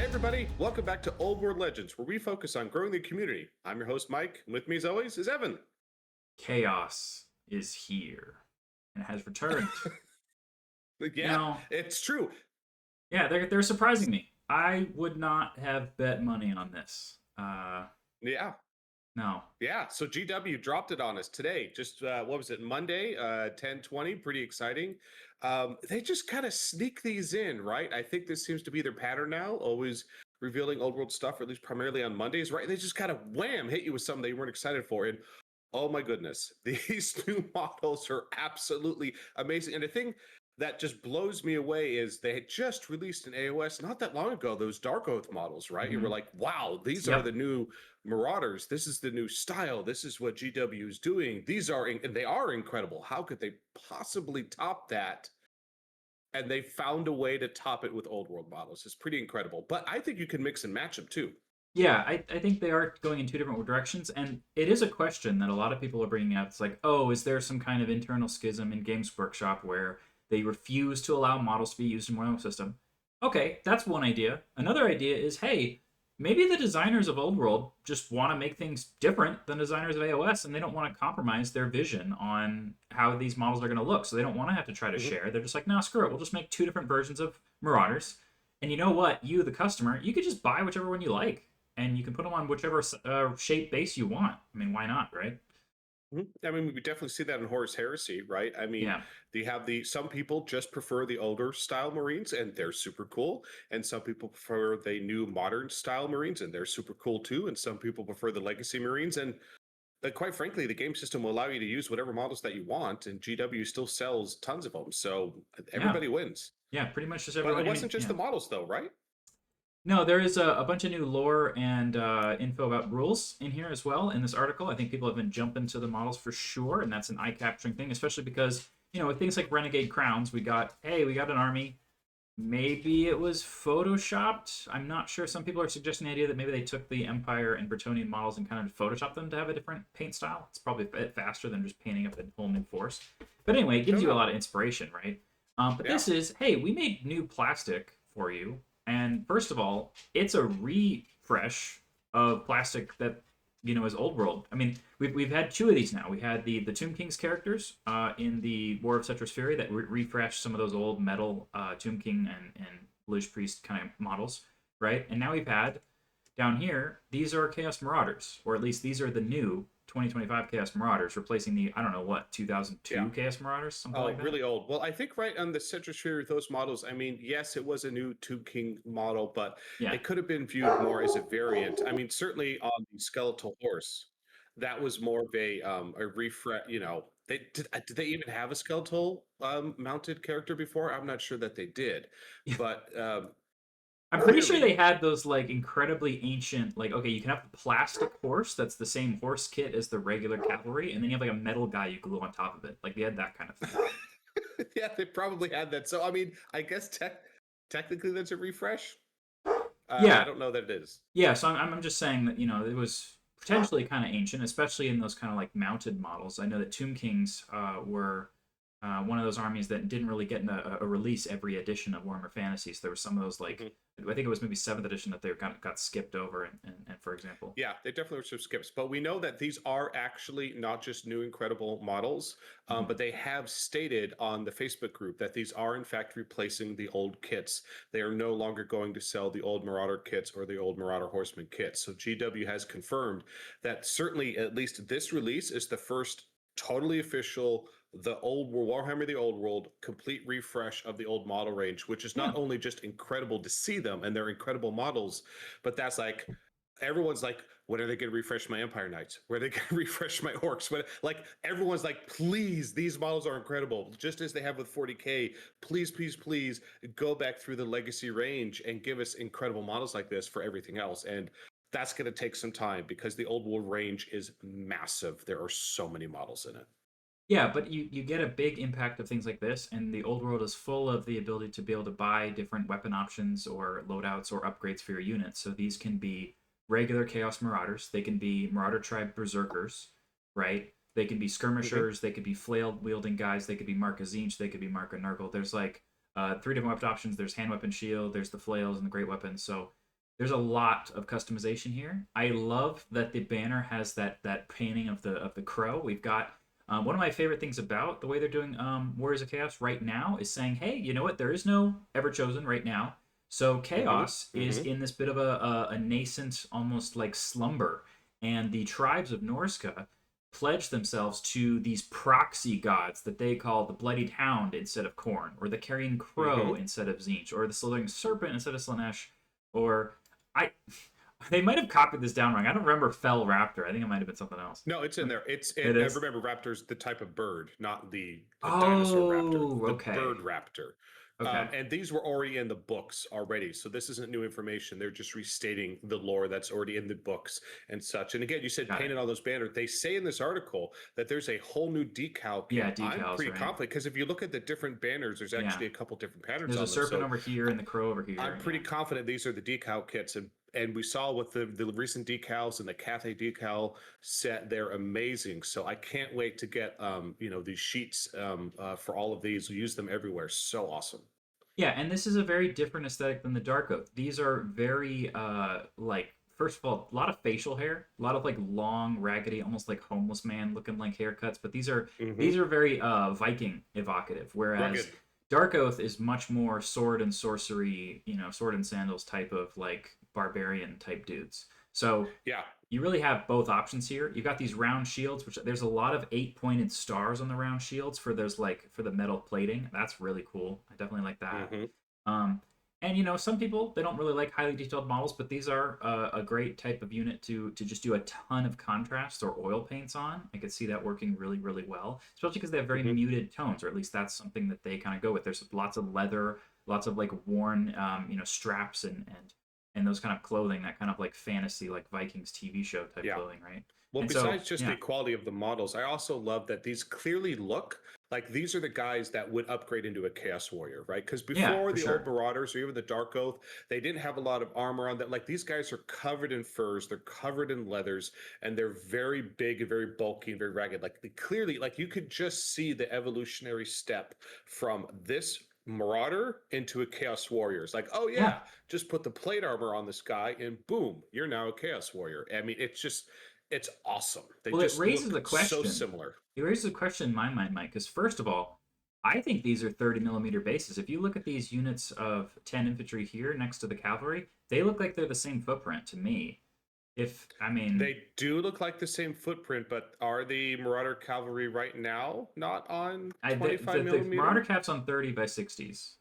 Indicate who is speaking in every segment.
Speaker 1: Everybody, welcome back to Old World Legends, where we focus on growing the community. I'm your host, Mike, and with me as always is Evan.
Speaker 2: Chaos is here and has returned.
Speaker 1: Yeah,
Speaker 2: Now,
Speaker 1: it's true.
Speaker 2: yeah, they're surprising me. I would not have bet money on this.
Speaker 1: Yeah,
Speaker 2: No.
Speaker 1: yeah. So GW dropped it on us today. Just what was it, Monday, 10/20. Pretty exciting. They just kind of sneak these in, right? I think this seems to be their pattern now, always revealing old world stuff, or at least primarily on Mondays, right? They just kind of wham hit you with something that you weren't excited for. And oh my goodness, these new models are absolutely amazing. And the thing that just blows me away is they had just released an AOS not that long ago, those Dark Oath models, right? You were
Speaker 2: Hmm.
Speaker 1: like, wow, these are the
Speaker 2: Yep.
Speaker 1: new Marauders. This is the new style. This is what GW is doing. These are, and they are incredible. How could they possibly top that? And they found a way to top it with old world models. It's pretty incredible. But I think you can mix and match them too.
Speaker 2: Yeah, I think they are going in two different directions, and it is a question that a lot of people are bringing up. It's like, oh, is there some kind of internal schism in Games Workshop where they refuse to allow models to be used in more than one system? Okay, that's one idea. Another idea is, hey, maybe the designers of Old World just want to make things different than designers of AOS, and they don't want to compromise their vision on how these models are going to look. So they don't want to have to try to
Speaker 1: Mhm.
Speaker 2: share. They're just like, nah, screw it. We'll just make two different versions of Marauders. And you know what? You, the customer, you could just buy whichever one you like and you can put them on whichever shape base you want. I mean, why not, right?
Speaker 1: I mean, we definitely see that in Horus Heresy, right? I mean,
Speaker 2: Yeah.
Speaker 1: they have some people just prefer the older style Marines and they're super cool. And some people prefer the new modern style Marines and they're super cool too. And some people prefer the legacy Marines. And quite frankly, the game system will allow you to use whatever models that you want. And GW still sells tons of them. So
Speaker 2: Yeah.
Speaker 1: everybody wins.
Speaker 2: Yeah. Pretty much just
Speaker 1: But it
Speaker 2: everyone. I mean,
Speaker 1: wasn't just
Speaker 2: yeah.
Speaker 1: the models though, right?
Speaker 2: No, there is a bunch of new lore and info about rules in here as well in this article. I think people have been jumping to the models for sure, and that's an eye capturing thing, especially because, with things like Renegade Crowns, we got an army. Maybe it was photoshopped. I'm not sure. Some people are suggesting the idea that maybe they took the Empire and Bretonian models and kind of photoshopped them to have a different paint style. It's probably a bit faster than just painting up a whole new force. But anyway, it
Speaker 1: I
Speaker 2: gives
Speaker 1: don't
Speaker 2: you a
Speaker 1: know.
Speaker 2: lot of inspiration, right? But
Speaker 1: Yeah.
Speaker 2: this is, hey, we made new plastic for you. And first of all, it's a refresh of plastic that is old world. I mean, we've had two of these now. We had the Tomb King's characters in the War of Cetrus Fury that refreshed some of those old metal Tomb King and Lich Priest kind of models, right? And now we've had down here, these are Chaos Marauders, or at least these are the new 2025 Chaos Marauders, replacing the, I don't know what,
Speaker 1: Yeah.
Speaker 2: 2002 Chaos Marauders, something
Speaker 1: Oh,
Speaker 2: like that.
Speaker 1: really old. Well, I think right on the Citrus Fury, those models, I mean, yes, it was a new Tube King model, but
Speaker 2: Yeah.
Speaker 1: it could have been viewed more as a variant. I mean, certainly on the skeletal horse, that was more of a refresh, did they even have a skeletal mounted character before? I'm not sure that they did. But
Speaker 2: I'm pretty sure they
Speaker 1: clearly,
Speaker 2: had those like incredibly ancient, like okay, you can have the plastic horse that's the same horse kit as the regular cavalry, and then you have like a metal guy you glue on top of it. Like they had that kind of thing.
Speaker 1: yeah, they probably had that. So I mean, I guess technically that's a refresh. I
Speaker 2: Yeah,
Speaker 1: don't know that it is.
Speaker 2: yeah. So I'm just saying that it was potentially kind of ancient, especially in those kind of like mounted models. I know that Tomb Kings were one of those armies that didn't really get in a release every edition of Warhammer Fantasy. So there were some of those like
Speaker 1: Mhm.
Speaker 2: I think it was maybe seventh edition that they got skipped over, and for example.
Speaker 1: Yeah, they definitely were some skips, but we know that these are actually not just new incredible models,
Speaker 2: Mhm.
Speaker 1: but they have stated on the Facebook group that these are in fact replacing the old kits. They are no longer going to sell the old Marauder kits or the old Marauder Horseman kits. So GW has confirmed that certainly at least this release is the first totally official the old Warhammer the Old World complete refresh of the old model range, which is
Speaker 2: Yeah.
Speaker 1: not only just incredible to see them and they're incredible models, but that's like everyone's like, when are they going to refresh my Empire Knights? Where are they going to refresh my Orcs? When, like, everyone's like, please, these models are incredible. Just as they have with 40K, please, please, please go back through the legacy range and give us incredible models like this for everything else. And that's going to take some time because the old world range is massive. There are so many models in it.
Speaker 2: Yeah, but you get a big impact of things like this, and the old world is full of the ability to be able to buy different weapon options or loadouts or upgrades for your units. So these can be regular Chaos Marauders, they can be Marauder Tribe Berserkers, right? They can be
Speaker 1: Mhm.
Speaker 2: skirmishers, they could be flail wielding guys, they could be Marka Zinch, they could be Marka Nurgle. There's like three different weapon options. There's hand weapon shield, there's the flails and the great weapons. So there's a lot of customization here. I love that the banner has that painting of the crow. We've got one of my favorite things about the way they're doing Warriors of Chaos right now is saying, hey, you know what? There is no Ever Chosen right now. So
Speaker 1: Mm-hmm.
Speaker 2: Chaos is
Speaker 1: Mm-hmm.
Speaker 2: in this bit of a nascent, almost like slumber. And the tribes of Norsca pledge themselves to these proxy gods that they call the Bloodied Hound instead of Khorne, or the Carrion Crow
Speaker 1: Mm-hmm.
Speaker 2: instead of Tzeentch, or the Slithering Serpent instead of Slaanesh, or I they might have copied this down wrong. I don't remember Fell Raptor. I think it might have been something else.
Speaker 1: No, it's in there.
Speaker 2: It is.
Speaker 1: Remember, raptor's the type of bird, not the dinosaur raptor,
Speaker 2: Oh,
Speaker 1: the
Speaker 2: okay.
Speaker 1: bird raptor.
Speaker 2: Okay.
Speaker 1: And these were already in the books already, so this isn't new information. They're just restating the lore that's already in the books and such. And again, you said
Speaker 2: Got it.
Speaker 1: painted all those banners. They say in this article that there's a whole new decal
Speaker 2: Yeah,
Speaker 1: kit. I'm
Speaker 2: decals,
Speaker 1: pretty
Speaker 2: right?
Speaker 1: confident because if you look at the different banners, there's
Speaker 2: Yeah.
Speaker 1: actually a couple different patterns
Speaker 2: There's a
Speaker 1: on them.
Speaker 2: serpent
Speaker 1: So
Speaker 2: over here and the crow over here.
Speaker 1: I'm pretty
Speaker 2: Yeah.
Speaker 1: confident these are the decal kits, and we saw with the recent decals and the Cathay decal set, they're amazing. So I can't wait to get these sheets for all of these. We'll use them everywhere. So awesome.
Speaker 2: Yeah, and this is a very different aesthetic than the Dark Oath. These are very like first of all, a lot of facial hair, a lot of like long, raggedy, almost like homeless man looking like haircuts. But
Speaker 1: Hmm.
Speaker 2: these are very Viking evocative, whereas
Speaker 1: Rugged.
Speaker 2: Dark Oath is much more sword and sorcery, sword and sandals type of like barbarian type dudes. So
Speaker 1: Yeah.
Speaker 2: you really have both options here. You've got these round shields, which there's a lot of 8-pointed stars on the round shields for those like for the metal plating. That's really cool. I definitely like that.
Speaker 1: Hmm.
Speaker 2: Um, and some people they don't really like highly detailed models, but these are a great type of unit to just do a ton of contrast or oil paints on. I could see that working really really well, especially because they have very
Speaker 1: Hmm.
Speaker 2: muted tones, or at least that's something that they kind of go with. There's lots of leather, lots of like worn straps and those kind of clothing, that kind of like fantasy, like Vikings TV show type
Speaker 1: Yeah.
Speaker 2: clothing, right?
Speaker 1: Well,
Speaker 2: And so,
Speaker 1: besides just
Speaker 2: yeah,
Speaker 1: the quality of the models, I also love that these clearly look like these are the guys that would upgrade into a Chaos Warrior, right? Because
Speaker 2: yeah,
Speaker 1: before
Speaker 2: for
Speaker 1: the old
Speaker 2: sure.
Speaker 1: Marauders or even the Dark Oath, they didn't have a lot of armor on them. Like these guys are covered in furs, they're covered in leathers, and they're very big and very bulky and very ragged. Like they clearly, like you could just see the evolutionary step from this Marauder into a Chaos Warrior. It's like, oh
Speaker 2: Yeah.
Speaker 1: yeah, just put the plate armor on this guy, and boom, you're now a Chaos Warrior. I mean, it's awesome. They
Speaker 2: Well, it
Speaker 1: just
Speaker 2: raises
Speaker 1: look
Speaker 2: a
Speaker 1: so
Speaker 2: question.
Speaker 1: similar.
Speaker 2: It raises a question in my mind, Mike, because first of all, I think these are 30 millimeter bases. If you look at these units of 10 infantry here next to the cavalry, they look like they're the same footprint to me. If, I mean,
Speaker 1: They do look like the same footprint, but are the Marauder cavalry right now not on
Speaker 2: the
Speaker 1: 25
Speaker 2: Marauder
Speaker 1: millimeter?
Speaker 2: cap's on 30 by 60s.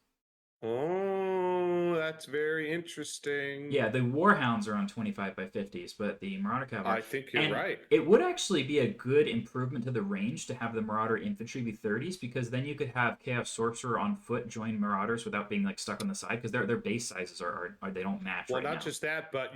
Speaker 1: Oh, that's very interesting.
Speaker 2: Yeah, the Warhounds are on 25 by 50s, but the Marauder Cavalry.
Speaker 1: I think you're
Speaker 2: And
Speaker 1: right.
Speaker 2: it would actually be a good improvement to the range to have the Marauder Infantry be 30s, because then you could have Chaos Sorcerer on foot join Marauders without being like stuck on the side, because their base sizes are they don't match
Speaker 1: Well,
Speaker 2: right
Speaker 1: not
Speaker 2: now.
Speaker 1: just that, but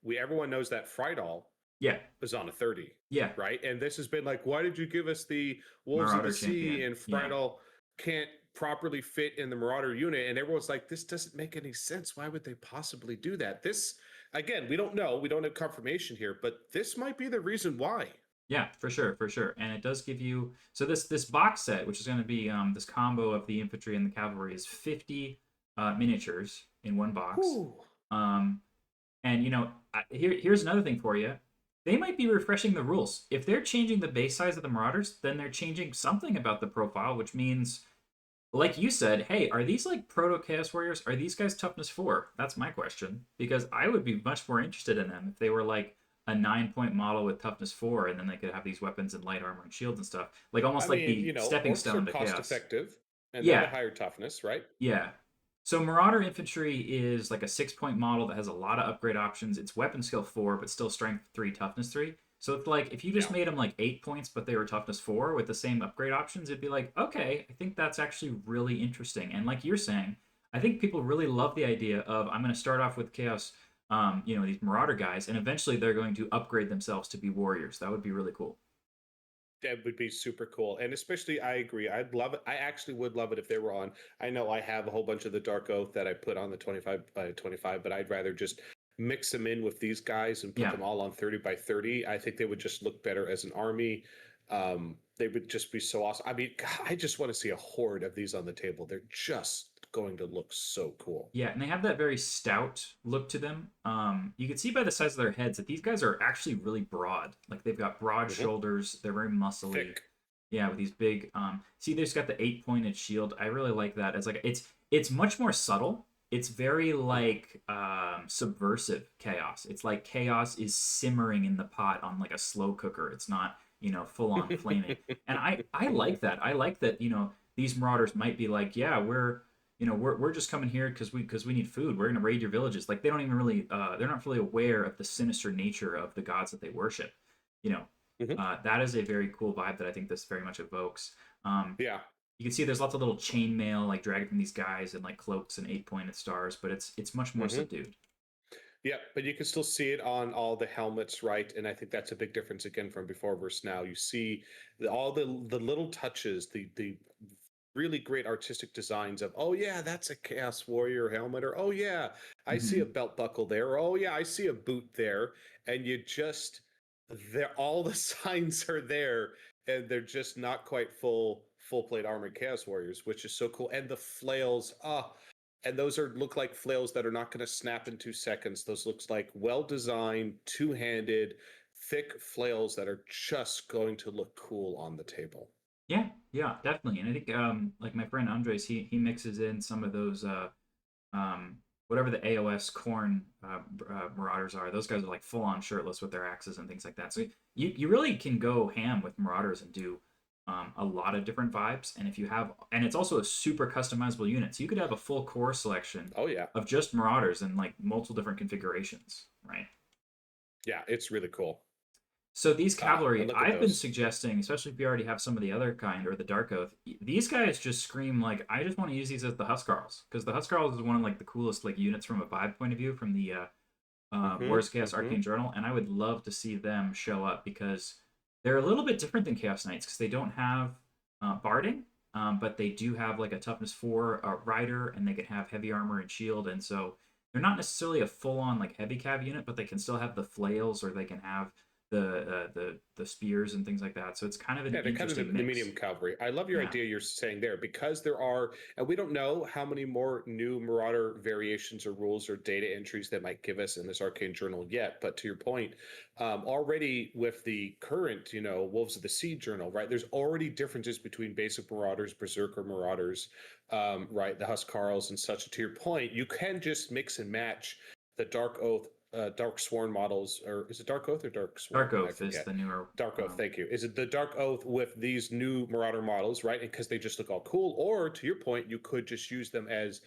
Speaker 1: we everyone knows that Frydal
Speaker 2: Yeah,
Speaker 1: is on a 30,
Speaker 2: yeah.
Speaker 1: right? And this has been like, why did you give us the Wolves of the
Speaker 2: Marauder
Speaker 1: Sea
Speaker 2: champion.
Speaker 1: and
Speaker 2: Yeah.
Speaker 1: Frydal can't properly fit in the Marauder unit? And everyone's like, this doesn't make any sense. Why would they possibly do that? This, again, we don't know. We don't have confirmation here, but this might be the reason why.
Speaker 2: Yeah, for sure, for sure. And it does give you so this box set, which is going to be this combo of the infantry and the cavalry, is 50 miniatures in one box.
Speaker 1: Whew.
Speaker 2: Um, And here's another thing for you. They might be refreshing the rules. If they're changing the base size of the Marauders, then they're changing something about the profile, which means, like you said, hey, are these like proto Chaos Warriors? Are these guys toughness 4? That's my question. Because I would be much more interested in them if they were like a 9-point model with toughness 4, and then they could have these weapons and light armor and shields and stuff. Like
Speaker 1: I
Speaker 2: almost like
Speaker 1: mean,
Speaker 2: the stepping
Speaker 1: orcs are
Speaker 2: stone to
Speaker 1: cost
Speaker 2: Chaos.
Speaker 1: effective and they're the
Speaker 2: Yeah,
Speaker 1: higher toughness, right?
Speaker 2: yeah. So Marauder Infantry is like a 6-point model that has a lot of upgrade options. It's weapon skill 4, but still strength 3, toughness 3. So it's like if you just
Speaker 1: Yeah.
Speaker 2: made them like 8 points, but they were toughness 4 with the same upgrade options, it'd be like, okay, I think that's actually really interesting. And like you're saying, I think people really love the idea of I'm going to start off with Chaos, these Marauder guys, and eventually they're going to upgrade themselves to be warriors. That would be really cool.
Speaker 1: That would be super cool. And especially, I agree. I'd love it. I actually would love it if they were on. I know I have a whole bunch of the Dark Oath that I put on the 25 by 25, but I'd rather just mix them in with these guys and put
Speaker 2: Yeah.
Speaker 1: them all on 30 by 30. I think they would just look better as an army. They would just be so awesome. I mean, God, I just want to see a horde of these on the table. They're just going to look so cool.
Speaker 2: Yeah, and they have that very stout look to them. You can see by the size of their heads that these guys are actually really broad. Like they've got broad shoulders. They're very muscly.
Speaker 1: Thick.
Speaker 2: Yeah, with these big. See, they've got the 8-pointed shield. I really like that. It's like it's much more subtle. It's very like subversive chaos. It's like chaos is simmering in the pot on like a slow cooker. It's not full on flaming. And I like that. I like that these marauders might be like, yeah, we're just coming here because we need food. We're gonna raid your villages. Like they don't even really they're not really aware of the sinister nature of the gods that they worship. That is a very cool vibe that I think this very much evokes.
Speaker 1: Yeah.
Speaker 2: You can see there's lots of little chainmail like dragging from these guys and like cloaks and 8-pointed stars, but it's much more subdued.
Speaker 1: Yeah, but you can still see it on all the helmets, right? And I think that's a big difference again from before versus now. You see all the little touches, the really great artistic designs of, oh yeah, that's a Chaos Warrior helmet, or oh yeah, I see a belt buckle there, or oh yeah, I see a boot there, and all the signs are there, and they're just not quite full plate armored Chaos Warriors, which is so cool. And the flails, and those look like flails that are not going to snap in 2 seconds. Those looks like well designed, two-handed, thick flails that are just going to look cool on the table.
Speaker 2: Yeah, definitely. And I think like my friend Andres, he mixes in some of those whatever the AOS corn marauders are. Those guys are like full on shirtless with their axes and things like that. So you really can go ham with marauders and do a lot of different vibes. And and it's also a super customizable unit. So you could have a full core selection of just marauders and like multiple different configurations, right?
Speaker 1: Yeah, it's really cool.
Speaker 2: So these cavalry, I've been suggesting, especially if you already have some of the other kind or the Dark Oath, these guys just scream like, I just want to use these as the Huskarls, because the Huskarls is one of like the coolest like units from a vibe point of view from the Warhammer Chaos Arcane Journal, and I would love to see them show up because they're a little bit different than Chaos Knights because they don't have barding, but they do have like a toughness 4 rider, and they can have heavy armor and shield, and so they're not necessarily a full on like heavy cav unit, but they can still have the flails, or they can have the spears and things like that. So it's kind of an interesting
Speaker 1: kind of the medium cavalry. I love your idea you're saying there, because there are, and we don't know how many more new Marauder variations or rules or data entries that might give us in this Arcane Journal yet. But to your point, already with the current, Wolves of the Sea Journal, right? There's already differences between basic Marauders, Berserker Marauders, right? The Huskarls and such. To your point, you can just mix and match the Dark Oath, Dark Sworn models, or is it Dark Oath or Dark Sworn?
Speaker 2: Dark Oath is the newer.
Speaker 1: Dark Oath, thank you. Is it the Dark Oath with these new Marauder models, right? Because they just look all cool. Or to your point, you could just use them as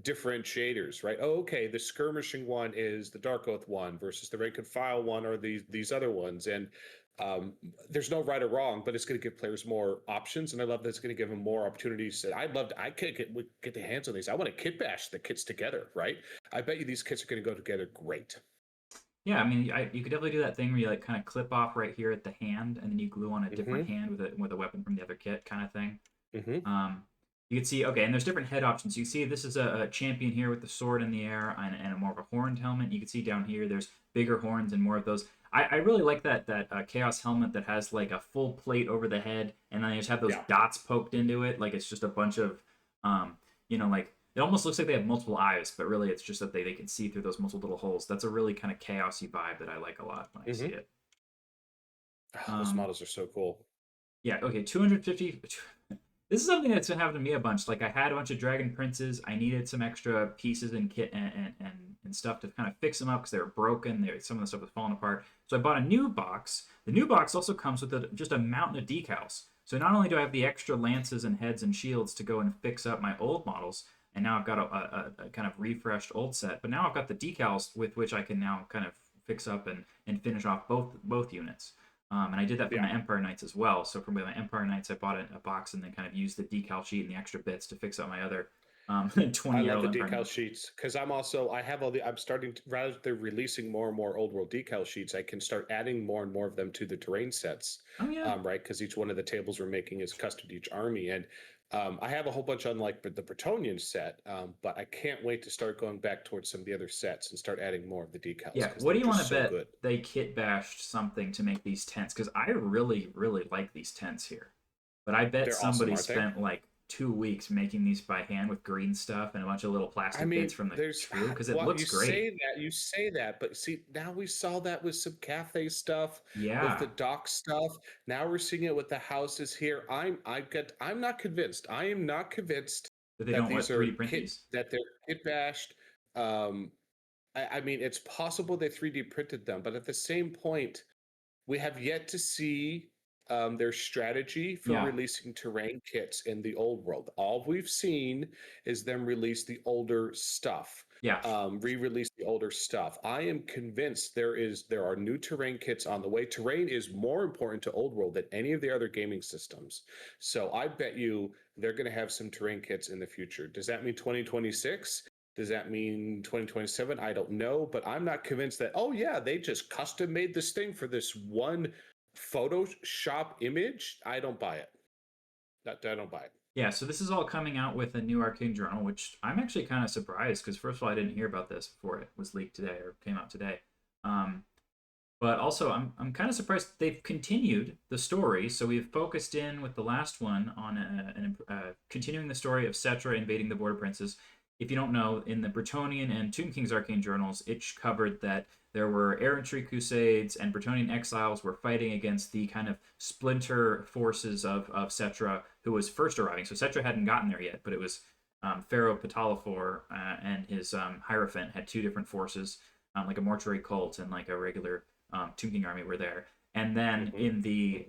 Speaker 1: differentiators, right? Oh, okay, the skirmishing one is the Dark Oath one versus the rank and file one, or these other ones. And there's no right or wrong, but it's going to give players more options, and I love that it's going to give them more opportunities. I could get the hands on these. I want to kit bash the kits together, right? I bet you these kits are going to go together great.
Speaker 2: Yeah, I mean, you could definitely do that thing where you like kind of clip off right here at the hand, and then you glue on a different hand with a weapon from the other kit, kind of thing. You can see, okay, and there's different head options. You can see this is a champion here with the sword in the air and a more of a horned helmet. You can see down here there's bigger horns and more of those. I really like that Chaos helmet that has like a full plate over the head, and then you just have those dots poked into it. Like it's just a bunch of, like it almost looks like they have multiple eyes, but really it's just that they can see through those multiple little holes. That's a really kind of chaosy vibe that I like a lot when I see it.
Speaker 1: Those models are so cool.
Speaker 2: Yeah, okay, 250. This is something that's been happening to me a bunch. Like I had a bunch of Dragon Princes. I needed some extra pieces and kit and stuff to kind of fix them up because they were broken. Some of the stuff was falling apart. So I bought a new box. The new box also comes with just a mountain of decals. So not only do I have the extra lances and heads and shields to go and fix up my old models, and now I've got a kind of refreshed old set, but now I've got the decals with which I can now kind of fix up and finish off both units. And I did that for my Empire Knights as well. So for my Empire Knights, I bought a box and then kind of used the decal sheet and the extra bits to fix up my other 20-year-old.
Speaker 1: I love the decal sheets because I'm starting to, rather than releasing more and more old world decal sheets, I can start adding more and more of them to the terrain sets.
Speaker 2: Oh yeah.
Speaker 1: Right, because each one of the tables we're making is custom to each army, and I have a whole bunch on like the Bretonnian set, but I can't wait to start going back towards some of the other sets and start adding more of the decals.
Speaker 2: Yeah, what do you want to bet they kit bashed something to make these tents? Because I really, really like these tents here. But I bet somebody spent like 2 weeks making these by hand with green stuff and a bunch of little
Speaker 1: I
Speaker 2: plastic bits
Speaker 1: mean,
Speaker 2: from the
Speaker 1: there's
Speaker 2: crew because it
Speaker 1: well,
Speaker 2: looks great.
Speaker 1: you say that, but see, now we saw that with some cafe stuff, with the
Speaker 2: Yeah,
Speaker 1: dock stuff. Now we're seeing it with the houses here. I'm not convinced. I am not convinced
Speaker 2: that they
Speaker 1: that
Speaker 2: don't
Speaker 1: these
Speaker 2: what
Speaker 1: are
Speaker 2: 3D print these.
Speaker 1: that they're kit bashed. Um, I mean, it's possible they 3D printed them, but at the same point, we have yet to see their strategy for
Speaker 2: Yeah,
Speaker 1: releasing terrain kits in the old world. All we've seen is them release the older stuff,
Speaker 2: yeah,
Speaker 1: re-release the older stuff. I am convinced there are new terrain kits on the way. Terrain is more important to old world than any of the other gaming systems. So I bet you they're going to have some terrain kits in the future. Does that mean 2026? Does that mean 2027? I don't know, but I'm not convinced that, oh, yeah, they just custom made this thing for this one Photoshop image. I don't buy it. I don't buy it.
Speaker 2: yeah. So this is all coming out with a new Arcane journal, which I'm actually kind of surprised because first of all, I didn't hear about this before it was leaked today or came out today. Um, but also, I'm kind of surprised they've continued the story. So we've focused in with the last one on continuing the story of Cetra invading the Border Princes. If you don't know, in the Bretonnian and Tomb King's Arcane journals, it covered that there were errantry crusades and Bretonnian exiles were fighting against the kind of splinter forces of Cetra, who was first arriving. So Cetra hadn't gotten there yet, but it was Pharaoh Ptolemy and his Hierophant had two different forces, like a mortuary cult and like a regular Tomb King army were there. And then in the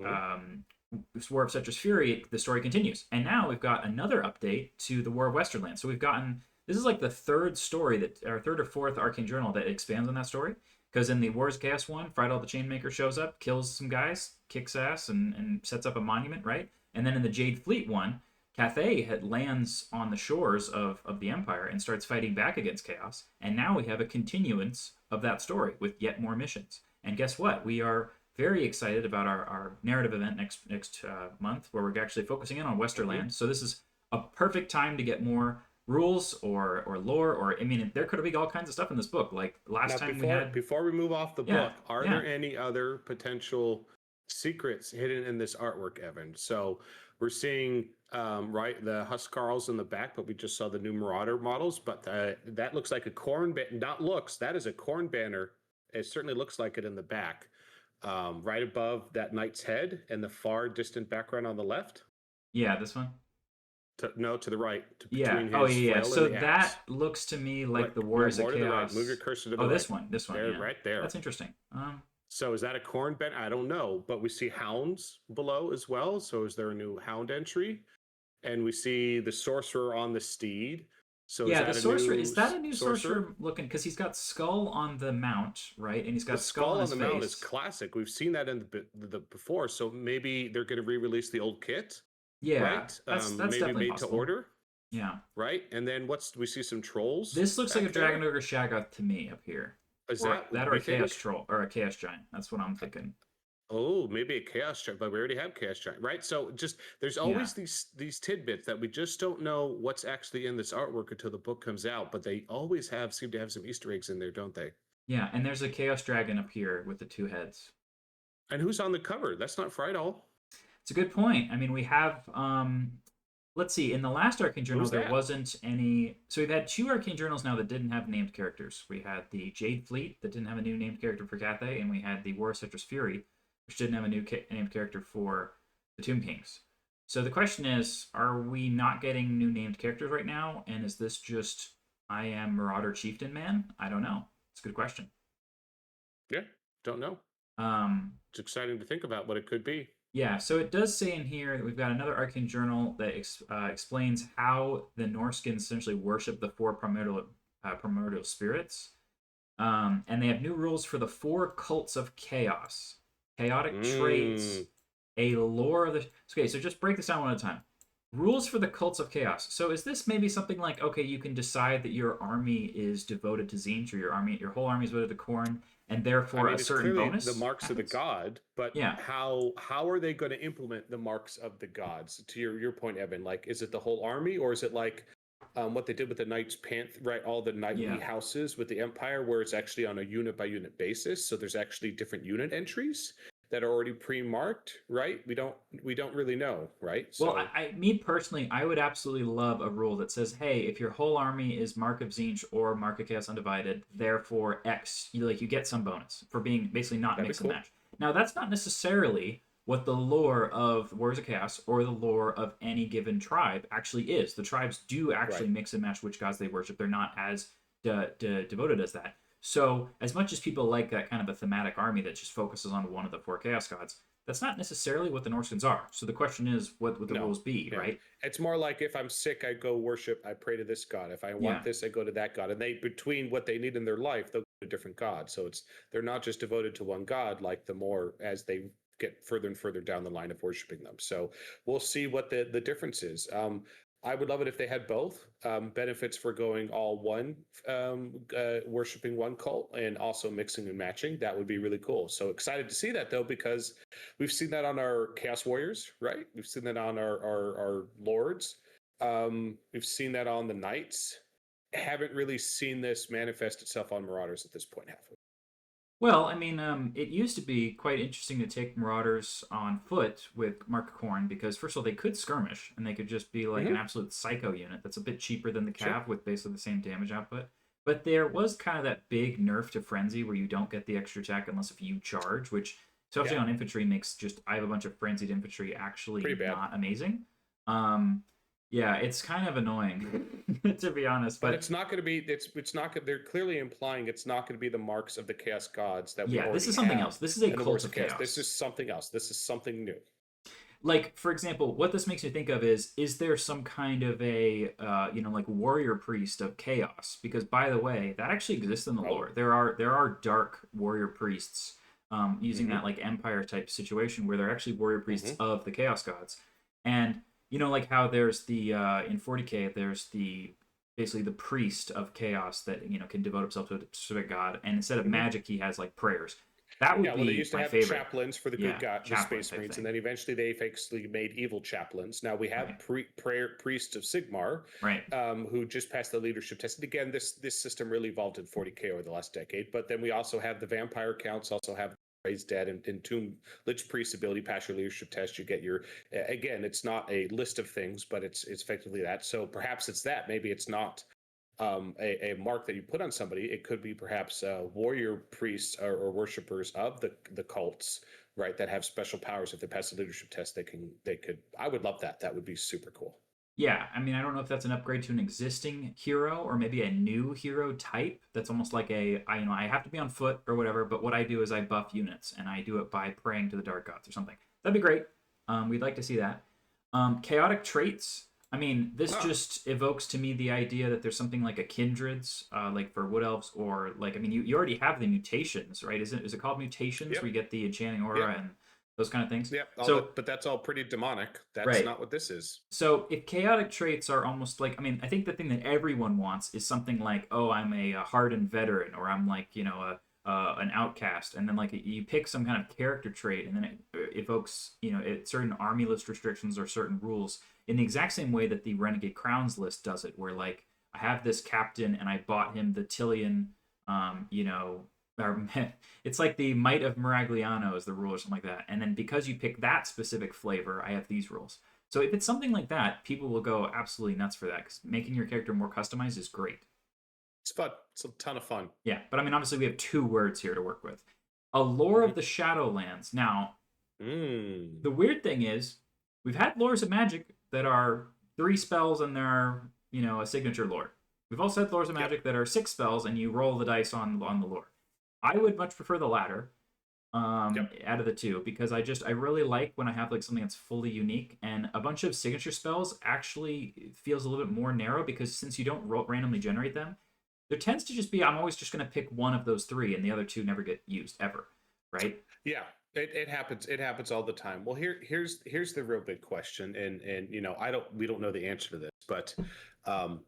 Speaker 2: War of Cetra's Fury, the story continues. And now we've got another update to the War of Westerland. So we've gotten this is like the third story or third or fourth Arcane Journal that expands on that story. Because in the Wars of Chaos one, Friedel the Chainmaker shows up, kills some guys, kicks ass, and sets up a monument, right? And then in the Jade Fleet one, Cathay lands on the shores of the Empire and starts fighting back against Chaos. And now we have a continuance of that story with yet more missions. And guess what? We are very excited about our narrative event next month, where we're actually focusing in on Westerland. So this is a perfect time to get more rules or lore, or I mean, there could be all kinds of stuff in this book. Like last time we had.
Speaker 1: Before we move off the book, are
Speaker 2: yeah.
Speaker 1: there any other potential secrets hidden in this artwork, Evan? So we're seeing right the Huskarls in the back, but we just saw the new Marauder models. But that looks like a corn not looks. That is a corn banner. It certainly looks like it in the back, right above that knight's head and the far distant background on the left.
Speaker 2: Yeah, this one.
Speaker 1: To the right.
Speaker 2: Yeah.
Speaker 1: Between
Speaker 2: Oh,
Speaker 1: his
Speaker 2: yeah.
Speaker 1: flail
Speaker 2: So
Speaker 1: and the
Speaker 2: that
Speaker 1: axe.
Speaker 2: looks to me like the
Speaker 1: More
Speaker 2: Warriors of
Speaker 1: to the right.
Speaker 2: Chaos.
Speaker 1: Move your cursor to the
Speaker 2: Oh,
Speaker 1: right.
Speaker 2: this one. This one.
Speaker 1: There,
Speaker 2: Yeah.
Speaker 1: right there.
Speaker 2: That's interesting.
Speaker 1: So is that a corn bent? I don't know, but we see hounds below as well. So is there a new hound entry? And we see the sorcerer on the steed. So
Speaker 2: yeah,
Speaker 1: is that
Speaker 2: the sorcerer
Speaker 1: a new
Speaker 2: is that a new sorcerer looking? Because he's got skull on the mount, right? And he's got
Speaker 1: the skull
Speaker 2: on
Speaker 1: the
Speaker 2: his
Speaker 1: mount
Speaker 2: face.
Speaker 1: is classic. We've seen that in the before. So maybe they're going to re-release the old kit.
Speaker 2: Yeah,
Speaker 1: right.
Speaker 2: That's
Speaker 1: Maybe
Speaker 2: definitely
Speaker 1: made
Speaker 2: possible.
Speaker 1: to order.
Speaker 2: Yeah.
Speaker 1: Right. And then we see some trolls.
Speaker 2: This looks like a Dragon Ogre Shaggoth to me up here.
Speaker 1: Is
Speaker 2: or that or a
Speaker 1: think?
Speaker 2: Chaos Troll or a Chaos Giant? That's what I'm thinking.
Speaker 1: Oh, maybe a Chaos Giant, but we already have Chaos Giant, right? So just there's always these tidbits that we just don't know what's actually in this artwork until the book comes out. But they always seem to have some Easter eggs in there, don't they?
Speaker 2: Yeah, and there's a Chaos Dragon up here with the two heads.
Speaker 1: And who's on the cover? That's not Friedel.
Speaker 2: It's a good point. I mean, we have let's see, in the last Arcane Journal, there wasn't any. So we've had two Arcane Journals now that didn't have named characters. We had the Jade Fleet that didn't have a new named character for Cathay, and we had the War of Cetra's Fury, which didn't have a new named character for the Tomb Kings. So the question is, are we not getting new named characters right now? And is this just, I am Marauder Chieftain Man? I don't know. It's a good question.
Speaker 1: Yeah, don't know. It's exciting to think about what it could be.
Speaker 2: Yeah, so it does say in here that we've got another Arcane Journal that explains how the Norscans essentially worship the four primordial spirits. And they have new rules for the four cults of chaos. Chaotic traits, a lore of the... Okay, so just break this down one at a time. Rules for the cults of chaos. So is this maybe something like, okay, you can decide that your army is devoted to Tzeentch, or your whole army is devoted to Khorne, and therefore a certain bonus?
Speaker 1: The marks
Speaker 2: happens?
Speaker 1: of the god, but how are they going to implement the marks of the gods? To your point, Evan, like, is it the whole army, or is it like what they did with the Knights right? All the knightly houses with the Empire, where it's actually on a unit by unit basis. So there's actually different unit entries. that are already pre-marked, right? We don't really know, right?
Speaker 2: Well,
Speaker 1: So
Speaker 2: me personally, I would absolutely love a rule that says, "Hey, if your whole army is Mark of Tzeentch or Mark of Chaos Undivided, therefore X, you get some bonus for being basically not
Speaker 1: that'd be
Speaker 2: mix and
Speaker 1: cool.
Speaker 2: match." Now, that's not necessarily what the lore of Warriors of Chaos or the lore of any given tribe actually is. The tribes do actually
Speaker 1: Right.
Speaker 2: mix and match which gods they worship. They're not as devoted as that. So, as much as people like that kind of a thematic army that just focuses on one of the four chaos gods, that's not necessarily what the Norskins are. So the question is, what would the
Speaker 1: No.
Speaker 2: rules be,
Speaker 1: Yeah.
Speaker 2: right?
Speaker 1: It's more like if I'm sick, I go worship, I pray to this god. If I want
Speaker 2: Yeah.
Speaker 1: this, I go to that god. And they between what they need in their life, they'll go to different gods. So they're not just devoted to one god, like the more as they get further and further down the line of worshiping them. So we'll see what the difference is. I would love it if they had both benefits for going all one, worshiping one cult, and also mixing and matching. That would be really cool. So excited to see that though, because we've seen that on our Chaos Warriors, right? We've seen that on our Lords. We've seen that on the Knights. Haven't really seen this manifest itself on Marauders at this point, have we?
Speaker 2: Well, I mean, it used to be quite interesting to take Marauders on foot with Mark Corn because, first of all, they could skirmish and they could just be like an
Speaker 1: Mm-hmm.
Speaker 2: absolute psycho unit that's a bit cheaper than the
Speaker 1: Sure.
Speaker 2: Cav with basically the same damage output. But there was kind of that big nerf to Frenzy where you don't get the extra attack unless if you charge, which, especially
Speaker 1: Yeah.
Speaker 2: on infantry, makes just I have a bunch of frenzied infantry actually
Speaker 1: Pretty bad.
Speaker 2: not amazing. Um, yeah, it's kind of annoying to be honest,
Speaker 1: But
Speaker 2: but
Speaker 1: it's not going to be. It's not. They're clearly implying it's not going to be the marks of the chaos gods that we
Speaker 2: yeah, this
Speaker 1: already
Speaker 2: is something
Speaker 1: have
Speaker 2: else. This is a
Speaker 1: in the
Speaker 2: cult
Speaker 1: Wars
Speaker 2: of
Speaker 1: of Chaos. This
Speaker 2: chaos.
Speaker 1: is something else. This is something new.
Speaker 2: Like for example, what this makes me think of is there some kind of a like warrior priest of chaos? Because by the way, that actually exists in the
Speaker 1: Oh.
Speaker 2: lore. There are dark warrior priests using
Speaker 1: Mm-hmm.
Speaker 2: that like empire type situation where they're actually warrior priests
Speaker 1: Mm-hmm.
Speaker 2: of the chaos gods, and like how there's the in 40k there's the basically the priest of chaos that can devote himself to a specific god, and instead of
Speaker 1: Mm-hmm.
Speaker 2: magic he has like prayers. That would
Speaker 1: Yeah, well, they
Speaker 2: be
Speaker 1: used to
Speaker 2: my
Speaker 1: have
Speaker 2: favorite.
Speaker 1: chaplains for the good
Speaker 2: Yeah,
Speaker 1: God, the
Speaker 2: chaplain
Speaker 1: Space
Speaker 2: type
Speaker 1: Marines, and
Speaker 2: thing.
Speaker 1: then eventually they basically made evil chaplains. Now we have
Speaker 2: Right.
Speaker 1: prayer priests of Sigmar,
Speaker 2: Right.
Speaker 1: who just passed the leadership test. And again, this system really evolved in 40k over the last decade. But then we also have the vampire counts, also have raised dead and tomb lich priest ability. Pass your leadership test, you get your. Again, it's not a list of things, but it's effectively that. So perhaps it's that. Maybe it's not a mark that you put on somebody. It could be perhaps warrior priests or worshippers of the cults, right? That have special powers. If they pass the leadership test, they could. I would love that. That would be super cool.
Speaker 2: Yeah, I mean, I don't know if that's an upgrade to an existing hero or maybe a new hero type. That's almost like I have to be on foot or whatever. But what I do is I buff units, and I do it by praying to the dark gods or something. That'd be great. We'd like to see that. Chaotic traits. I mean, this
Speaker 1: Huh.
Speaker 2: just evokes to me the idea that there's something like a kindreds, like for wood elves, or like I mean, you already have the mutations, right? Is it called mutations where
Speaker 1: Yep.
Speaker 2: you get the enchanting aura
Speaker 1: Yep.
Speaker 2: and those kind of things?
Speaker 1: Yep. All
Speaker 2: So
Speaker 1: that, but that's all pretty demonic. That's
Speaker 2: right.
Speaker 1: not what this is.
Speaker 2: So if chaotic traits are almost like, I mean, I think the thing that everyone wants is something like, oh, I'm a hardened veteran, or I'm like, an outcast, and then like you pick some kind of character trait, and then it evokes, certain army list restrictions or certain rules in the exact same way that the Renegade Crowns list does it, where like I have this captain and I bought him the Tillian, or it's like the Might of Miragliano is the rule or something like that, and then because you pick that specific flavor, I have these rules. So if it's something like that, people will go absolutely nuts for that because making your character more customized is great.
Speaker 1: It's fun. It's a ton of fun.
Speaker 2: Yeah, but I mean, obviously, we have two words here to work with. A lore of the Shadowlands. Now,
Speaker 1: Mm.
Speaker 2: the weird thing is, we've had lores of magic that are 3 spells and they're, a signature lore. We've also had lores of
Speaker 1: Yep.
Speaker 2: magic that are 6 spells and you roll the dice on the lore. I would much prefer the latter
Speaker 1: Yep.
Speaker 2: out of the two because I really like when I have like something that's fully unique, and a bunch of signature spells actually feels a little bit more narrow because since you don't randomly generate them, there tends to just be I'm always just going to pick one of those three and the other two never get used ever, right?
Speaker 1: Yeah, it happens. It happens all the time. Well, here's the real big question, and we don't know the answer to this, but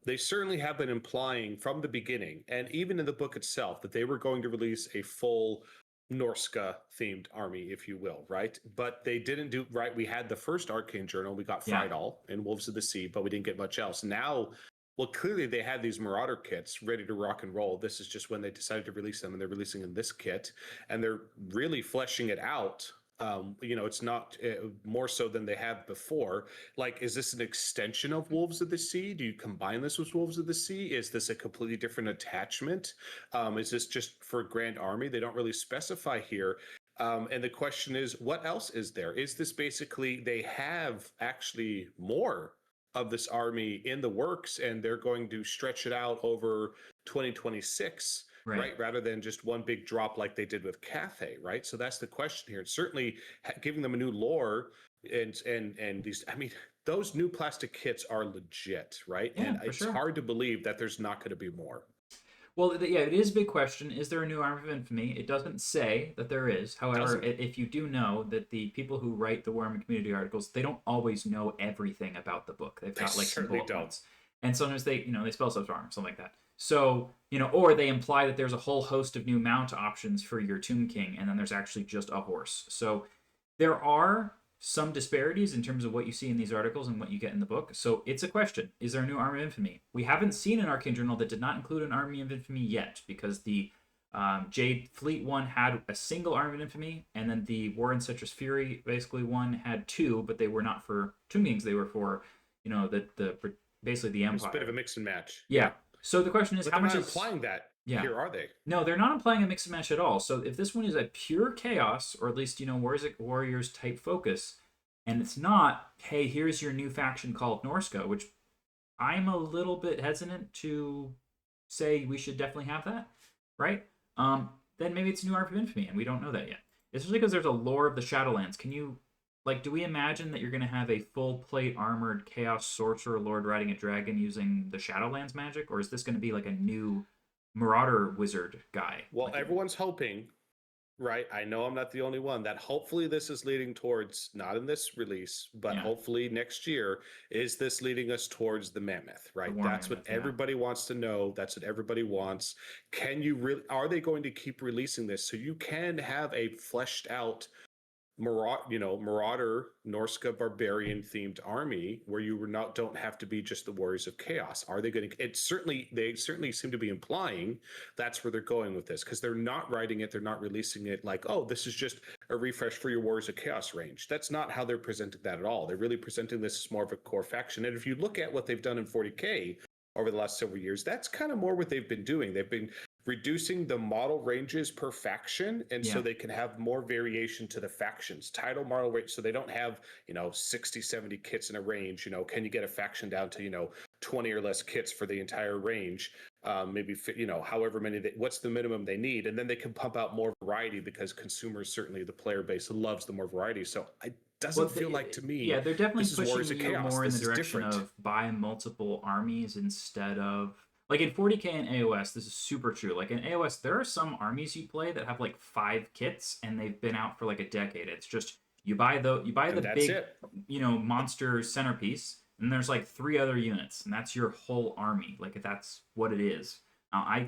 Speaker 1: they certainly have been implying from the beginning, and even in the book itself, that they were going to release a full Norsca themed army, if you will, right? But they didn't do right. We had the first Arcane Journal, we got
Speaker 2: Yeah.
Speaker 1: Friedal and Wolves of the Sea, but we didn't get much else. Now, well, clearly they had these Marauder kits ready to rock and roll. This is just when they decided to release them, and they're releasing in this kit, and they're really fleshing it out It's not more so than they have before. Like, is this an extension of Wolves of the Sea? Do you combine this with Wolves of the Sea? Is this a completely different attachment? Is this just for Grand Army? They don't really specify here. And the question is, what else is there? Is this basically they have actually more of this army in the works and they're going to stretch it out over 2026? Right, rather than just one big drop like they did with Cathay, right? So that's the question here. And certainly giving them a new lore and these, I mean, those new plastic kits are legit, right?
Speaker 2: Yeah,
Speaker 1: And
Speaker 2: for
Speaker 1: it's
Speaker 2: sure.
Speaker 1: hard to believe that there's not going to be more.
Speaker 2: Well, yeah, it is a big question. Is there a new Arm of Infamy? It doesn't say that there is. However, if you do know that the people who write the Warhammer community articles, they don't always know everything about the book. They've got like some bullet points, and sometimes they spell stuff wrong, something like that. So or they imply that there's a whole host of new mount options for your Tomb King, and then there's actually just a horse. So there are some disparities in terms of what you see in these articles and what you get in the book. So it's a question. Is there a new Army of Infamy? We haven't seen an Arcane Journal that did not include an Army of Infamy yet, because the Jade Fleet one had a single Army of Infamy, and then the War and Citrus Fury basically one had two, but they were not for Tomb Kings. They were for, the basically the Empire.
Speaker 1: It's a bit of a mix and match.
Speaker 2: Yeah. So the question is,
Speaker 1: but
Speaker 2: how much
Speaker 1: is
Speaker 2: implying
Speaker 1: that? Yeah. Here are they?
Speaker 2: No, they're not implying a mix and match at all. So if this one is a pure chaos, or at least Warriors type focus, and it's not, hey, here's your new faction called Norsca, which I'm a little bit hesitant to say we should definitely have that, right? Then maybe it's a new Arc of Infamy, and we don't know that yet. Especially because there's a lore of the Shadowlands. Can you, do we imagine that you're going to have a full plate armored Chaos Sorcerer Lord riding a dragon using the Shadowlands magic, or is this going to be like a new Marauder wizard guy?
Speaker 1: Well, everyone's hoping, right? I know I'm not the only one, that hopefully this is leading towards, not in this release, but hopefully next year, is this leading us towards the Mammoth, right? That's what everybody wants to know. That's what everybody wants. Can you really, are they going to keep releasing this so you can have a fleshed out Marauder, Norsca barbarian themed army where you don't have to be just the Warriors of Chaos? Are they going to? They certainly seem to be implying that's where they're going with this, because they're not writing it, they're not releasing it like, oh, this is just a refresh for your Warriors of Chaos range. That's not how they're presenting that at all. They're really presenting this as more of a core faction. And if you look at what they've done in 40K over the last several years, that's kind of more what they've been doing. They've been reducing the model ranges per faction, and so they can have more variation to the factions. Title model range, so they don't have 60, 70 kits in a range. Can you get a faction down to 20 or less kits for the entire range? Maybe however many. What's the minimum they need, and then they can pump out more variety, because consumers, certainly the player base, loves the more variety. So it doesn't feel like to me.
Speaker 2: Yeah, they're definitely pushing you more in the direction of buy multiple armies instead of. Like in 40K and AOS, this is super true. Like in AOS, there are some armies you play that have like 5 kits and they've been out for like a decade. It's just you buy the big monster centerpiece, and there's like 3 other units, and that's your whole army. Like that's what it is. Now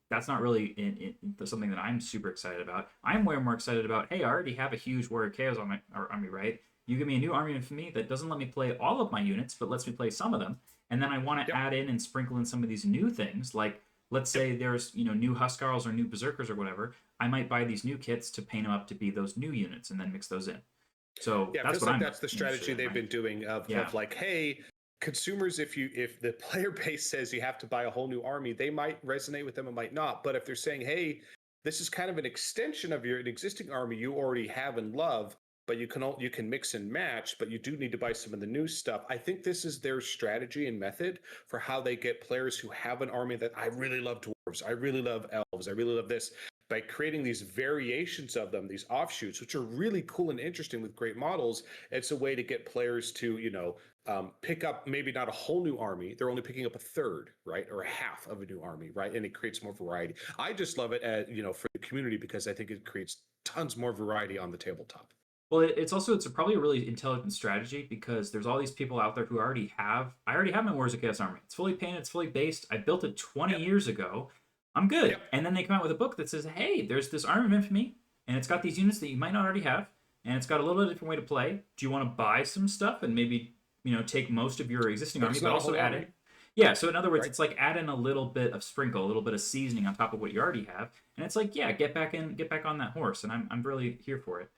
Speaker 2: that's not really something that I'm super excited about. I'm way more excited about, hey, I already have a huge Warrior Chaos army, right? You give me a new army for me that doesn't let me play all of my units, but lets me play some of them. And then I want to add in and sprinkle in some of these new things. Like, let's say there's, new Huskarls or new Berserkers or whatever. I might buy these new kits to paint them up to be those new units and then mix those in. So
Speaker 1: that's the strategy they've been doing of like, hey, consumers, if the player base says you have to buy a whole new army, they might resonate with them and might not. But if they're saying, hey, this is kind of an extension of an existing army you already have and love, but you can mix and match, but you do need to buy some of the new stuff. I think this is their strategy and method for how they get players who have an army that I really love dwarves, I really love elves, I really love this, by creating these variations of them, these offshoots, which are really cool and interesting with great models. It's a way to get players to, pick up maybe not a whole new army. They're only picking up a third, right? Or a half of a new army, right? And it creates more variety. I just love it, for the community, because I think it creates tons more variety on the tabletop.
Speaker 2: Well, it's probably a really intelligent strategy, because there's all these people out there who I already have my Warriors of Chaos army. It's fully painted, it's fully based. I built it 20 years ago. I'm good. Yep. And then they come out with a book that says, hey, there's this Army of Infamy, and it's got these units that you might not already have, and it's got a little bit different way to play. Do you want to buy some stuff and maybe, take most of your existing army, but also add in? Yeah, so in other words, it's like add in a little bit of sprinkle, a little bit of seasoning on top of what you already have, and it's like, get back on that horse, and I'm really here for it.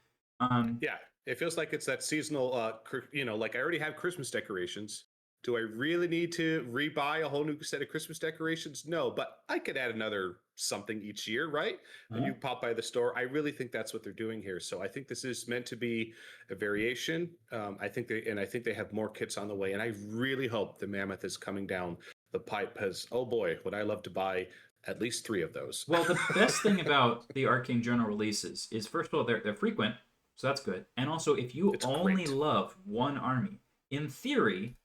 Speaker 1: Yeah, it feels like it's that seasonal. Like I already have Christmas decorations. Do I really need to rebuy a whole new set of Christmas decorations? No, but I could add another something each year, right? And you pop by the store. I really think that's what they're doing here. So I think this is meant to be a variation. I think they have more kits on the way, and I really hope the Mammoth is coming down the pipe. Because oh boy, would I love to buy at least 3 of those.
Speaker 2: Well, the best thing about the Arcane Journal releases is, first of all, they're frequent, so that's good. And also, if you
Speaker 1: It's
Speaker 2: only
Speaker 1: great.
Speaker 2: love one army, in theory,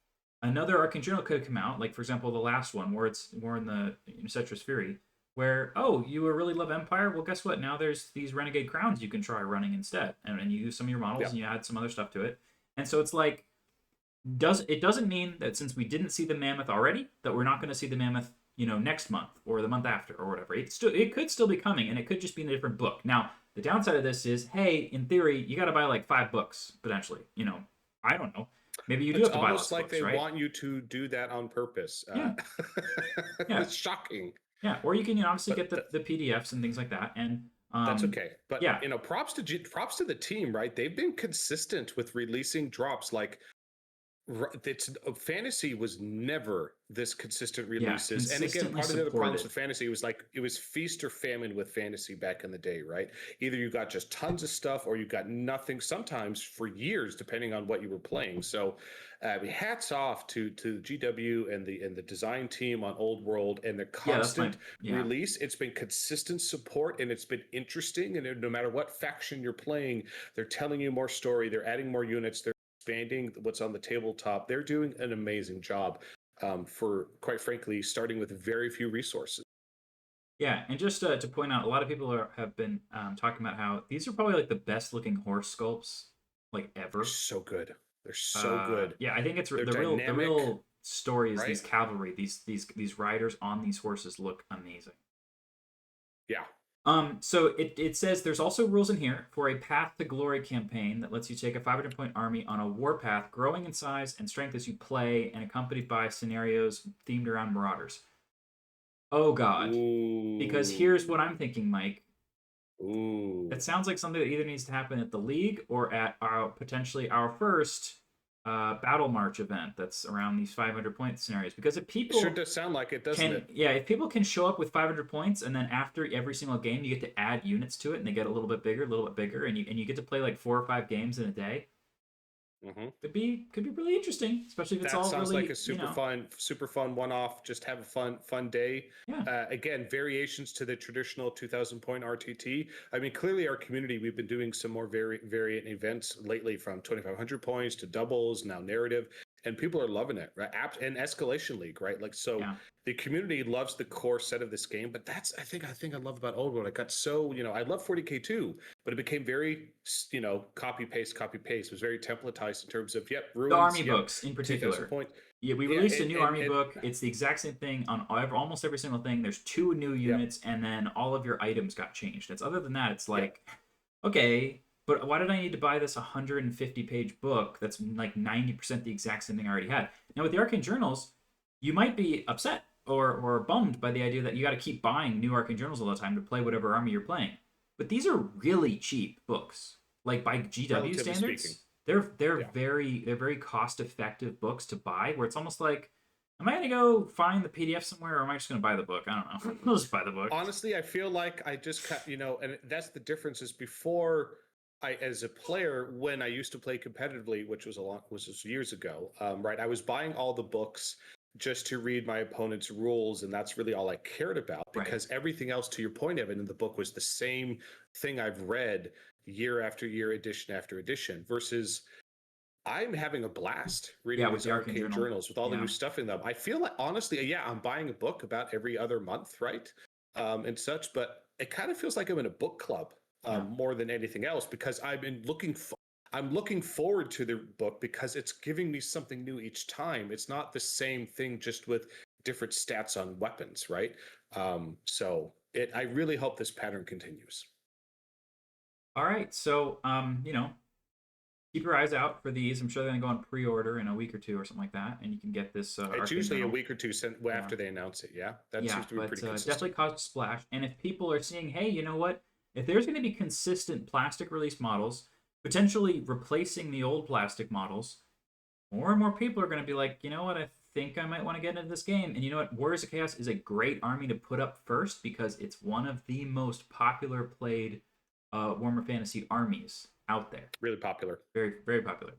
Speaker 2: another Arcane Journal could come out. Like, for example, the last one, where it's more in the Cetrus Fury, where, oh, you really love Empire? Well, guess what? Now there's these Renegade Crowns you can try running instead. And you use some of your models
Speaker 1: Yeah.
Speaker 2: and you add some other stuff to it. And so it's like, doesn't mean that since we didn't see the Mammoth already, that we're not going to see the Mammoth, next month or the month after or whatever. It could still be coming, and it could just be in a different book. Now, the downside of this is, hey, in theory, you got to buy like 5 books potentially. I don't know. Maybe you do
Speaker 1: It's
Speaker 2: have to buy
Speaker 1: almost
Speaker 2: lots of
Speaker 1: like
Speaker 2: books,
Speaker 1: they
Speaker 2: right?
Speaker 1: want you to do that on purpose.
Speaker 2: Yeah, yeah,
Speaker 1: It's shocking,
Speaker 2: yeah. Or you can obviously
Speaker 1: but
Speaker 2: get the PDFs and things like that, and
Speaker 1: that's okay. But
Speaker 2: yeah,
Speaker 1: props to the team, right? They've been consistent with releasing drops. Like it's fantasy was never this consistent
Speaker 2: yeah,
Speaker 1: releases. And again,
Speaker 2: consistently
Speaker 1: part of the other problems
Speaker 2: supported.
Speaker 1: with fantasy was like it was feast or famine with fantasy back in the day, right? Either you got just tons of stuff or you got nothing. Sometimes for years, depending on what you were playing. So, hats off to the GW and the design team on Old World and the
Speaker 2: Yeah, that's my
Speaker 1: constant
Speaker 2: yeah.
Speaker 1: release. It's been consistent support and it's been interesting. And no matter what faction you're playing, they're telling you more story. They're adding more units. They're expanding what's on the tabletop. They're doing an amazing job, for quite frankly, starting with very few resources.
Speaker 2: Yeah, and just to point out, a lot of people have been talking about how these are probably like the best looking horse sculpts like
Speaker 1: They're
Speaker 2: ever.
Speaker 1: so good. They're so good.
Speaker 2: Yeah, I think it's
Speaker 1: They're
Speaker 2: the
Speaker 1: dynamic,
Speaker 2: real story is these
Speaker 1: right?
Speaker 2: cavalry, these riders on these horses look amazing.
Speaker 1: Yeah.
Speaker 2: So it says there's also rules in here for a Path to Glory campaign that lets you take a 500-point army on a warpath, growing in size and strength as you play, and accompanied by scenarios themed around Marauders. Oh God. Because
Speaker 1: Ooh.
Speaker 2: here's what I'm thinking, Mike.
Speaker 1: Ooh.
Speaker 2: It sounds like something that either needs to happen at the league or at potentially our first battle march event that's around these 500-point scenarios. Because if
Speaker 1: It
Speaker 2: people
Speaker 1: sure does sound like it, doesn't it?
Speaker 2: yeah, if people can show up with 500 points and then after every single game you get to add units to it and they get a little bit bigger, and you get to play like 4 or 5 games in a day, could be really interesting, especially if it's
Speaker 1: That
Speaker 2: all
Speaker 1: sounds
Speaker 2: really
Speaker 1: like a super fun one-off. Just have a fun day.
Speaker 2: yeah.
Speaker 1: Again, variations to the traditional 2,000-point RTT. I mean, clearly our community, we've been doing some more variant events lately, from 2,500 points to doubles, now narrative, and people are loving it, right? And Escalation League, right? Like, so
Speaker 2: Yeah.
Speaker 1: the community loves the core set of this game, but that's I think I love about Old World. I got so, I love 40K too, but it became very, copy paste. It was very templatized in terms of
Speaker 2: The
Speaker 1: ruins,
Speaker 2: army books in
Speaker 1: 2,000
Speaker 2: particular.
Speaker 1: points.
Speaker 2: Yeah, we
Speaker 1: Yeah,
Speaker 2: released a new army
Speaker 1: and
Speaker 2: book. It's the exact same thing on almost every single thing. There's 2 new
Speaker 1: yeah,
Speaker 2: units, and then all of your items got changed. It's other than that, it's
Speaker 1: yeah.
Speaker 2: like, okay, but why did I need to buy this 150-page book that's like 90% the exact same thing I already had? Now with the Arcane Journals, you might be upset or bummed by the idea that you got to keep buying new Arcane Journals all the time to play whatever army you're playing. But these are really cheap books, like by GW
Speaker 1: Relatively
Speaker 2: standards.
Speaker 1: speaking.
Speaker 2: They're
Speaker 1: Yeah.
Speaker 2: very cost effective books to buy. Where it's almost like, am I gonna go find the PDF somewhere, or am I just gonna buy the book? I don't know. I'll just buy the book.
Speaker 1: Honestly, I feel like I just and that's the difference. Is before as a player, when I used to play competitively, which was years ago, right? I was buying all the books just to read my opponent's rules, and that's really all I cared about,
Speaker 2: Right.
Speaker 1: because everything else, to your point, Evan, in the book was the same thing I've read year after year, edition after edition, versus I'm having a blast reading
Speaker 2: With
Speaker 1: these
Speaker 2: the Arcane
Speaker 1: Arcane
Speaker 2: Journal.
Speaker 1: journals with all the
Speaker 2: Yeah.
Speaker 1: new stuff in them. I feel like, honestly, yeah, I'm buying a book about every other month, right? And such, but it kind of feels like I'm in a book club, more than anything else, because I'm looking forward to the book because it's giving me something new each time. It's not the same thing, just with different stats on weapons, right? So I really hope this pattern continues.
Speaker 2: All right. So keep your eyes out for these. I'm sure they're gonna go on pre-order in a week or 2 or something like that, and you can get this.
Speaker 1: It's
Speaker 2: Arcane
Speaker 1: usually a
Speaker 2: Journal.
Speaker 1: week or 2 after they announce it. Yeah, that
Speaker 2: Yeah,
Speaker 1: seems to be
Speaker 2: but
Speaker 1: pretty consistent.
Speaker 2: definitely caused a splash. And if people are seeing, hey, you know what? If there's going to be consistent plastic release models, potentially replacing the old plastic models, more and more people are going to be like, you know what, I think I might want to get into this game. And you know what, Warriors of Chaos is a great army to put up first because it's one of the most popular played Warhammer Fantasy armies out there.
Speaker 1: Really popular.
Speaker 2: Very, very popular.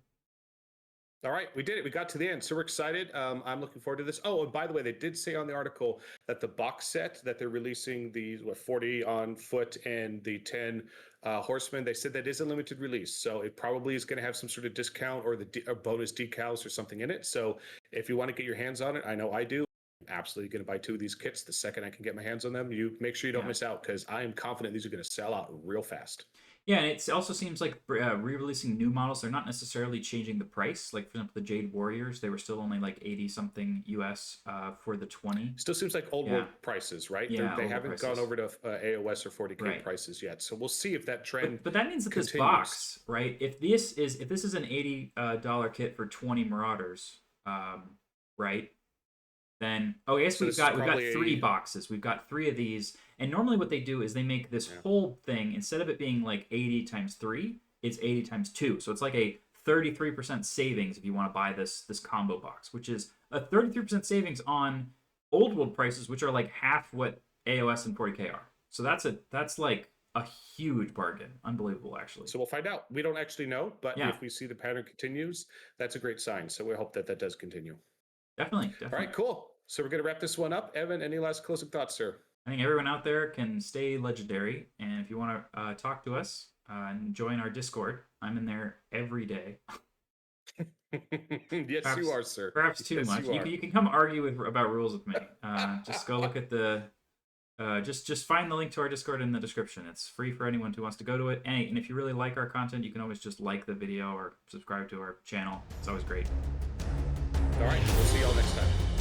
Speaker 1: All right, we did it. We got to the end, so we're excited. I'm looking forward to this. Oh, and by the way, they did say on the article that the box set that they're releasing, the 40 on foot and the 10 horsemen, they said that is a limited release. So it probably is going to have some sort of discount or or bonus decals or something in it. So if you want to get your hands on it, I know I do. I'm absolutely going to buy 2 of these kits the second I can get my hands on them. You make sure you don't miss out because I am confident these are going to sell out real fast.
Speaker 2: Yeah, and it also seems like re-releasing new models, they're not necessarily changing the price. Like, for example, the Jade Warriors, they were still only like 80-something US for the 20.
Speaker 1: Still seems like old world prices, right?
Speaker 2: Yeah,
Speaker 1: they haven't gone over to AOS or 40K prices yet. So we'll see if that trend
Speaker 2: But that means that
Speaker 1: continues.
Speaker 2: this box, right, if this is an $80 kit for 20 Marauders, right, then, oh, I guess we've got 3 boxes. We've got 3 of these. And normally what they do is they make this whole thing, instead of it being like 80 times 3, it's 80 times 2. So it's like a 33% savings if you want to buy this combo box, which is a 33% savings on old world prices, which are like half what AOS and 40K are. So that's like a huge bargain. Unbelievable, actually.
Speaker 1: So we'll find out. We don't actually know, but if we see the pattern continues, that's a great sign. So we hope that that does continue.
Speaker 2: Definitely.
Speaker 1: All right, cool. So we're going to wrap this one up. Evan, any last closing thoughts, sir?
Speaker 2: I think everyone out there can stay legendary. And if you want to talk to us and join our Discord, I'm in there every day.
Speaker 1: Yes, perhaps, you are, sir.
Speaker 2: Perhaps too much. You can come argue about rules with me. Just go look at the... just find the link to our Discord in the description. It's free for anyone who wants to go to it. And if you really like our content, you can always just like the video or subscribe to our channel. It's always great.
Speaker 1: All right. We'll see y'all next time.